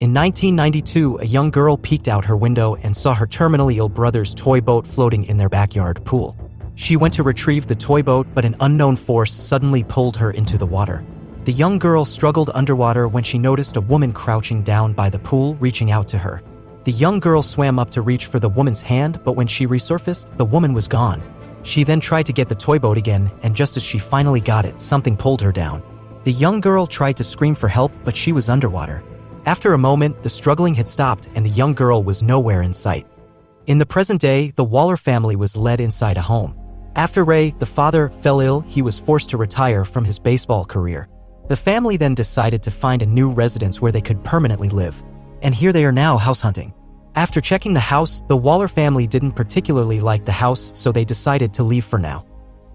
In 1992, a young girl peeked out her window and saw her terminally ill brother's toy boat floating in their backyard pool. She went to retrieve the toy boat, but an unknown force suddenly pulled her into the water. The young girl struggled underwater when she noticed a woman crouching down by the pool, reaching out to her. The young girl swam up to reach for the woman's hand, but when she resurfaced, the woman was gone. She then tried to get the toy boat again, and just as she finally got it, something pulled her down. The young girl tried to scream for help, but she was underwater. After a moment, the struggling had stopped and the young girl was nowhere in sight. In the present day, the Waller family was led inside a home. After Ray, the father, fell ill, he was forced to retire from his baseball career. The family then decided to find a new residence where they could permanently live. And here they are now house hunting. After checking the house, the Waller family didn't particularly like the house, so they decided to leave for now.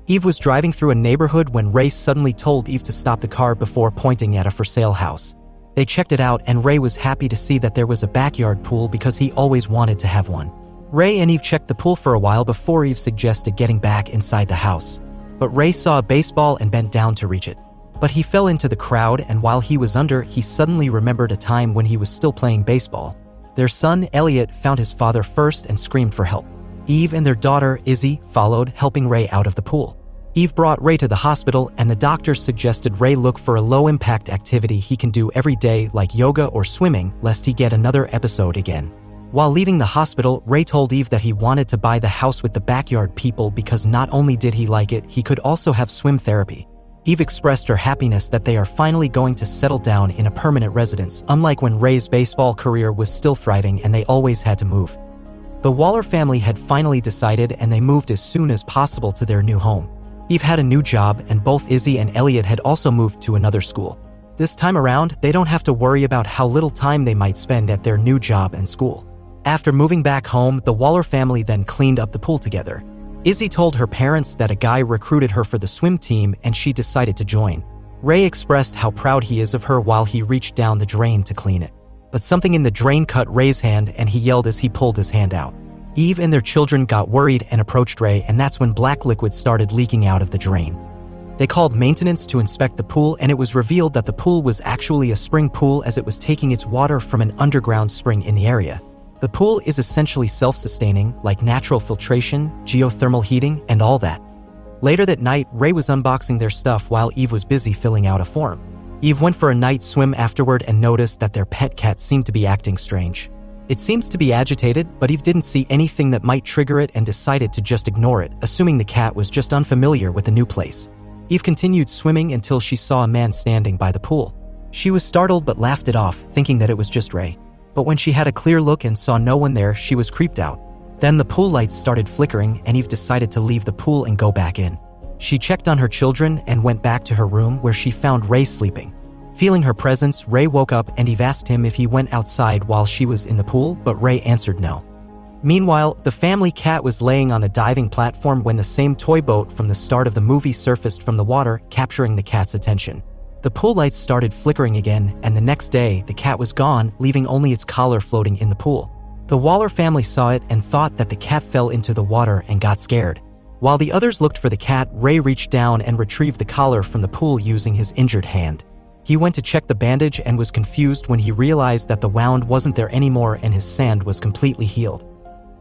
Eve was driving through a neighborhood when Ray suddenly told Eve to stop the car before pointing at a for-sale house. They checked it out and Ray was happy to see that there was a backyard pool because he always wanted to have one. Ray and Eve checked the pool for a while before Eve suggested getting back inside the house. But Ray saw a baseball and bent down to reach it. But he fell into the crowd, and while he was under, he suddenly remembered a time when he was still playing baseball. Their son, Elliot, found his father first and screamed for help. Eve and their daughter, Izzy, followed, helping Ray out of the pool. Eve brought Ray to the hospital, and the doctor suggested Ray look for a low-impact activity he can do every day like yoga or swimming, lest he get another episode again. While leaving the hospital, Ray told Eve that he wanted to buy the house with the backyard people because not only did he like it, he could also have swim therapy. Eve expressed her happiness that they are finally going to settle down in a permanent residence, unlike when Ray's baseball career was still thriving and they always had to move. The Waller family had finally decided and they moved as soon as possible to their new home. Eve had a new job and both Izzy and Elliot had also moved to another school. This time around, they don't have to worry about how little time they might spend at their new job and school. After moving back home, the Waller family then cleaned up the pool together. Izzy told her parents that a guy recruited her for the swim team and she decided to join. Ray expressed how proud he is of her while he reached down the drain to clean it. But something in the drain cut Ray's hand and he yelled as he pulled his hand out. Eve and their children got worried and approached Ray, and that's when black liquid started leaking out of the drain. They called maintenance to inspect the pool, and it was revealed that the pool was actually a spring pool as it was taking its water from an underground spring in the area. The pool is essentially self-sustaining, like natural filtration, geothermal heating, and all that. Later that night, Ray was unboxing their stuff while Eve was busy filling out a form. Eve went for a night swim afterward and noticed that their pet cat seemed to be acting strange. It seems to be agitated, but Eve didn't see anything that might trigger it and decided to just ignore it, assuming the cat was just unfamiliar with the new place. Eve continued swimming until she saw a man standing by the pool. She was startled but laughed it off, thinking that it was just Ray. But when she had a clear look and saw no one there, she was creeped out. Then the pool lights started flickering and Eve decided to leave the pool and go back in. She checked on her children and went back to her room where she found Ray sleeping. Feeling her presence, Ray woke up and Eve asked him if he went outside while she was in the pool, but Ray answered no. Meanwhile, the family cat was laying on the diving platform when the same toy boat from the start of the movie surfaced from the water, capturing the cat's attention. The pool lights started flickering again, and the next day, the cat was gone, leaving only its collar floating in the pool. The Waller family saw it and thought that the cat fell into the water and got scared. While the others looked for the cat, Ray reached down and retrieved the collar from the pool using his injured hand. He went to check the bandage and was confused when he realized that the wound wasn't there anymore and his sand was completely healed.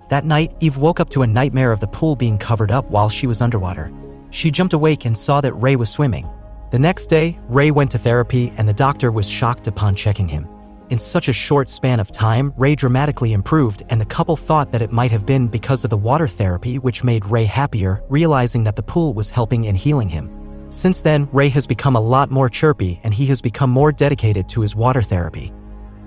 That night, Eve woke up to a nightmare of the pool being covered up while she was underwater. She jumped awake and saw that Ray was swimming. The next day, Ray went to therapy and the doctor was shocked upon checking him. In such a short span of time, Ray dramatically improved and the couple thought that it might have been because of the water therapy, which made Ray happier, realizing that the pool was helping and healing him. Since then, Ray has become a lot more chirpy and he has become more dedicated to his water therapy.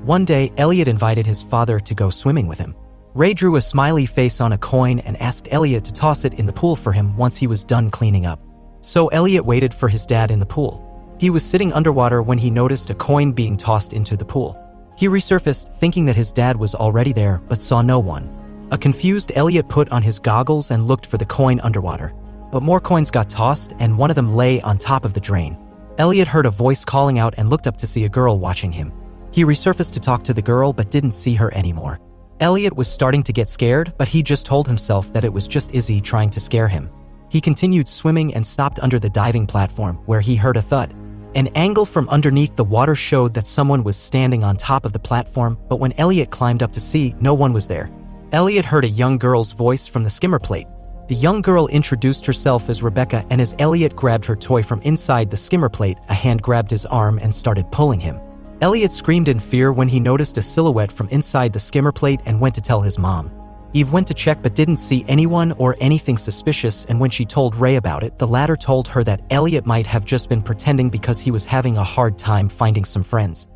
One day, Elliot invited his father to go swimming with him. Ray drew a smiley face on a coin and asked Elliot to toss it in the pool for him once he was done cleaning up. So Elliot waited for his dad in the pool. He was sitting underwater when he noticed a coin being tossed into the pool. He resurfaced, thinking that his dad was already there, but saw no one. A confused Elliot put on his goggles and looked for the coin underwater. But more coins got tossed and one of them lay on top of the drain. Elliot heard a voice calling out and looked up to see a girl watching him. He resurfaced to talk to the girl but didn't see her anymore. Elliot was starting to get scared, but he just told himself that it was just Izzy trying to scare him. He continued swimming and stopped under the diving platform where he heard a thud. An angle from underneath the water showed that someone was standing on top of the platform, but when Elliot climbed up to see, no one was there. Elliot heard a young girl's voice from the skimmer plate. The young girl introduced herself as Rebecca, and as Elliot grabbed her toy from inside the skimmer plate, a hand grabbed his arm and started pulling him. Elliot screamed in fear when he noticed a silhouette from inside the skimmer plate and went to tell his mom. Eve went to check but didn't see anyone or anything suspicious, and when she told Ray about it, the latter told her that Elliot might have just been pretending because he was having a hard time finding some friends.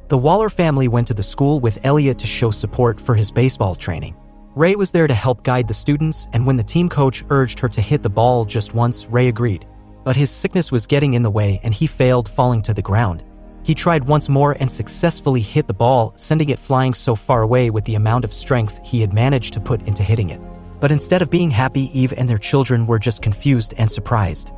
The Waller family went to the school with Elliot to show support for his baseball training. Ray was there to help guide the students, and when the team coach urged her to hit the ball just once, Ray agreed. But his sickness was getting in the way and he failed, falling to the ground. He tried once more and successfully hit the ball, sending it flying so far away with the amount of strength he had managed to put into hitting it. But instead of being happy, Eve and their children were just confused and surprised.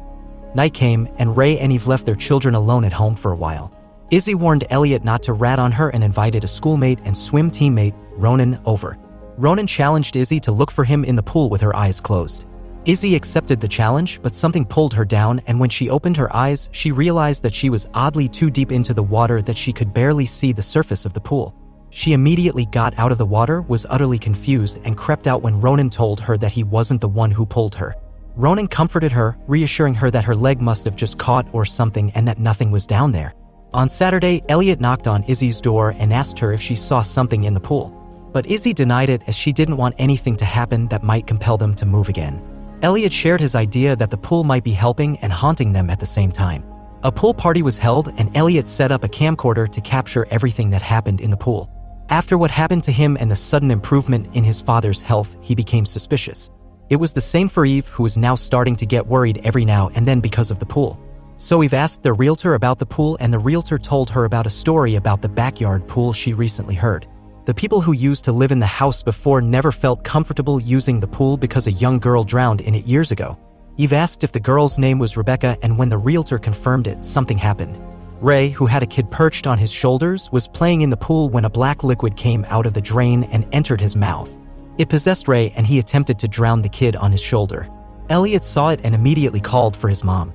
Night came, and Ray and Eve left their children alone at home for a while. Izzy warned Elliot not to rat on her and invited a schoolmate and swim teammate, Ronan, over. Ronan challenged Izzy to look for him in the pool with her eyes closed. Izzy accepted the challenge, but something pulled her down, and when she opened her eyes, she realized that she was oddly too deep into the water, that she could barely see the surface of the pool. She immediately got out of the water, was utterly confused, and crept out when Ronan told her that he wasn't the one who pulled her. Ronan comforted her, reassuring her that her leg must have just caught or something and that nothing was down there. On Saturday, Elliot knocked on Izzy's door and asked her if she saw something in the pool. But Izzy denied it, as she didn't want anything to happen that might compel them to move again. Elliot shared his idea that the pool might be helping and haunting them at the same time. A pool party was held, and Elliot set up a camcorder to capture everything that happened in the pool. After what happened to him and the sudden improvement in his father's health, he became suspicious. It was the same for Eve, who was now starting to get worried every now and then because of the pool. So Eve asked their realtor about the pool, and the realtor told her about a story about the backyard pool she recently heard. The people who used to live in the house before never felt comfortable using the pool because a young girl drowned in it years ago. Eve asked if the girl's name was Rebecca, and when the realtor confirmed it, something happened. Ray, who had a kid perched on his shoulders, was playing in the pool when a black liquid came out of the drain and entered his mouth. It possessed Ray, and he attempted to drown the kid on his shoulder. Elliot saw it and immediately called for his mom.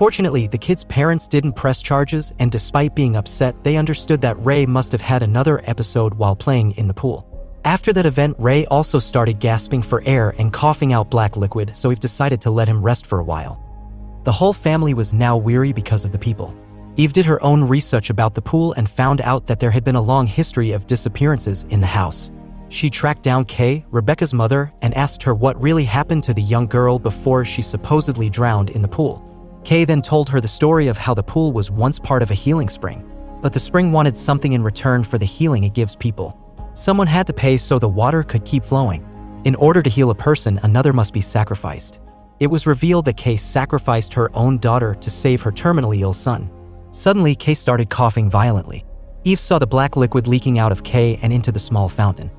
Fortunately, the kid's parents didn't press charges, and despite being upset, they understood that Ray must have had another episode while playing in the pool. After that event, Ray also started gasping for air and coughing out black liquid, so Eve decided to let him rest for a while. The whole family was now weary because of the people. Eve did her own research about the pool and found out that there had been a long history of disappearances in the house. She tracked down Kay, Rebecca's mother, and asked her what really happened to the young girl before she supposedly drowned in the pool. Kay then told her the story of how the pool was once part of a healing spring, but the spring wanted something in return for the healing it gives people. Someone had to pay so the water could keep flowing. In order to heal a person, another must be sacrificed. It was revealed that Kay sacrificed her own daughter to save her terminally ill son. Suddenly, Kay started coughing violently. Eve saw the black liquid leaking out of Kay and into the small fountain.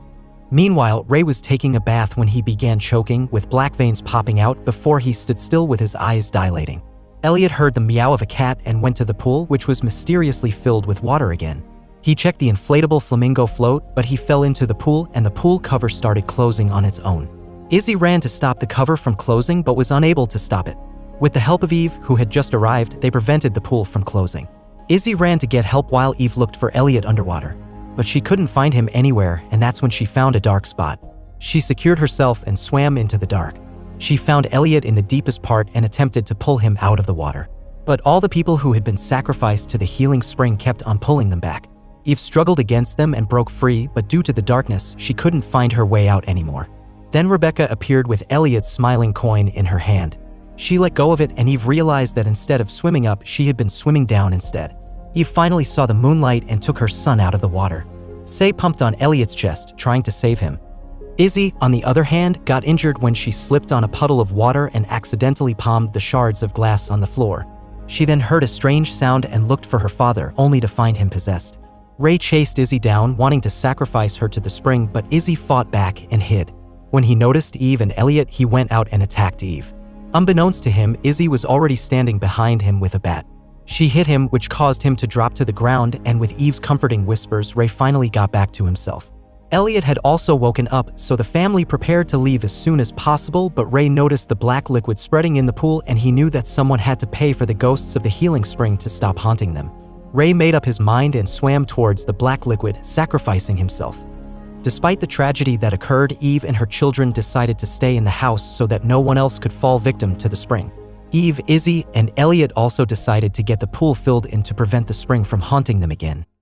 Meanwhile, Ray was taking a bath when he began choking, with black veins popping out before he stood still with his eyes dilating. Elliot heard the meow of a cat and went to the pool, which was mysteriously filled with water again. He checked the inflatable flamingo float, but he fell into the pool and the pool cover started closing on its own. Izzy ran to stop the cover from closing but was unable to stop it. With the help of Eve, who had just arrived, they prevented the pool from closing. Izzy ran to get help while Eve looked for Elliot underwater, but she couldn't find him anywhere, and that's when she found a dark spot. She secured herself and swam into the dark. She found Elliot in the deepest part and attempted to pull him out of the water. But all the people who had been sacrificed to the healing spring kept on pulling them back. Eve struggled against them and broke free, but due to the darkness, she couldn't find her way out anymore. Then Rebecca appeared with Elliot's smiling coin in her hand. She let go of it, and Eve realized that instead of swimming up, she had been swimming down instead. Eve finally saw the moonlight and took her son out of the water. Say pumped on Elliot's chest, trying to save him. Izzy, on the other hand, got injured when she slipped on a puddle of water and accidentally palmed the shards of glass on the floor. She then heard a strange sound and looked for her father, only to find him possessed. Ray chased Izzy down, wanting to sacrifice her to the spring, but Izzy fought back and hid. When he noticed Eve and Elliot, he went out and attacked Eve. Unbeknownst to him, Izzy was already standing behind him with a bat. She hit him, which caused him to drop to the ground, and with Eve's comforting whispers, Ray finally got back to himself. Elliot had also woken up, so the family prepared to leave as soon as possible, but Ray noticed the black liquid spreading in the pool and he knew that someone had to pay for the ghosts of the healing spring to stop haunting them. Ray made up his mind and swam towards the black liquid, sacrificing himself. Despite the tragedy that occurred, Eve and her children decided to stay in the house so that no one else could fall victim to the spring. Eve, Izzy, and Elliot also decided to get the pool filled in to prevent the spring from haunting them again.